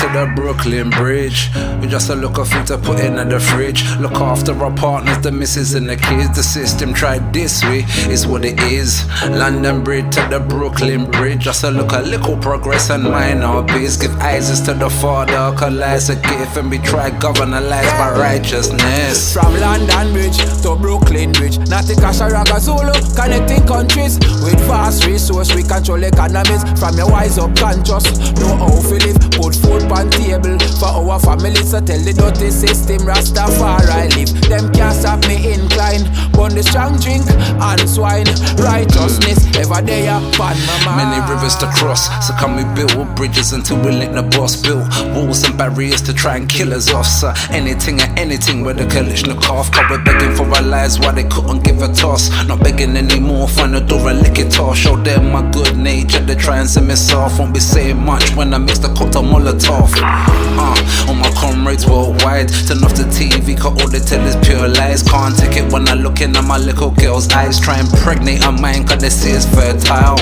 to the Brooklyn Bridge. We just a look of food to put in the fridge. Look after our partners, the missus and the kids. The system tried this way, is what it is. London Bridge to the Brooklyn Bridge. Just a look a little progress and minor biz. Give eyes to the Father, collize a gift, and we try govern our lives by righteousness. From London Bridge to Brooklyn Bridge, Natty Kasha, Raggo Zulu, connecting countries with vast resource. We control economies from your wise up conscious. Know how to live, put food on table for our families. So tell the dirty system Rastafari live. Them can't stop me incline. Burn the strong drink and swine. Righteousness ever there upon my mind. Many rivers to cross, so can we build bridges until we let the boss build walls and barriers to try and kill us off. So anything and anything with the collection of cough. Cause we're begging for our lives while they couldn't give a toss. Not begging anymore, find the door and lick it off. Show them my good nature, they try and send me soft. Won't be saying much when I mix the cocktail Molotov. All my comrades worldwide, turn off the TV, cause all they tell is pure lies. Can't take it when I look in at my little girl's eyes. Try and pregnate her mind, cause they see it's fertile.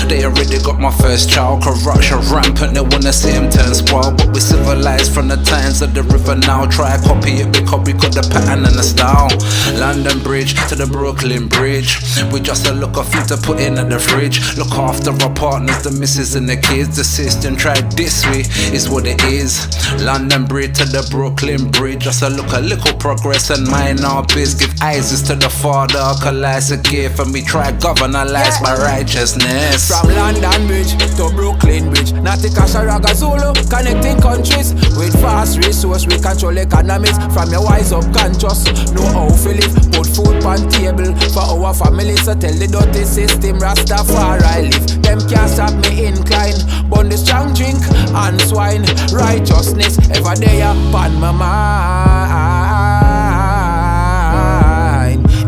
They already got my first child. Corruption rampant, they wanna see him turn spoiled. But we civilized from the times of the river now. Try copy it because we got the pattern and the style. London Bridge to the Brooklyn Bridge. We just a look of food to put in the fridge. Look after our partners, the missus and the kids. The system tried this way, is what it is. London Bridge to the Brooklyn Bridge. Just a look a little progress and minor biz. Give eyes to the Father, collize a gift, and we try govern our lives by righteousness. From London Bridge to Brooklyn Bridge, Natty Kasha, Raggo Zulu, connecting countries with vast resource. We control economies from your wise up conscious. Know how to live, put food on table for our families. So tell the dirty system Rastafari live. Them can't stop me incline. Burn the strong drink and swine. Righteousness ever there upon my mind.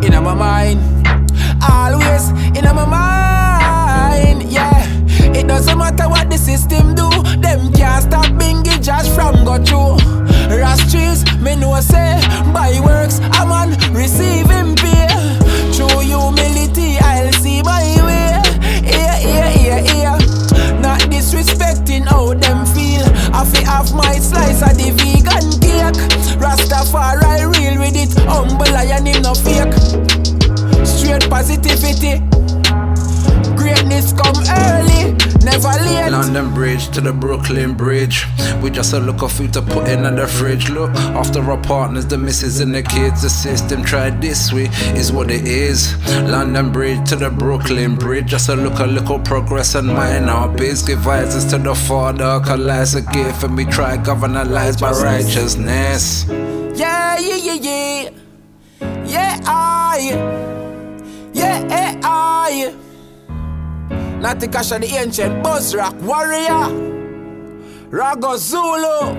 In my mind, always in my mind. Yeah, it doesn't matter what the system do. Them can't stop Bingy Josh from go through. Rastries, me know say by works a man receiving pay. Through humility I'll see my way. Yeah. Not disrespecting how them feel. I fi have my slice of the vegan cake. Rastafari real with it, humble and him no fake. Straight positivity. Greatness come early, never late. London Bridge to the Brooklyn Bridge. We just a look of food to put in the fridge. Look after our partners, the missus and the kids. The system tried this way, is what it is. London Bridge to the Brooklyn Bridge. Just a look a little progress and minor biz. Give eyes to the Father, collize a gift, and we try govern our lives by righteousness. Yeah, I. Natty Kasha, the ancient buzz rock warrior. Raggo Zulu.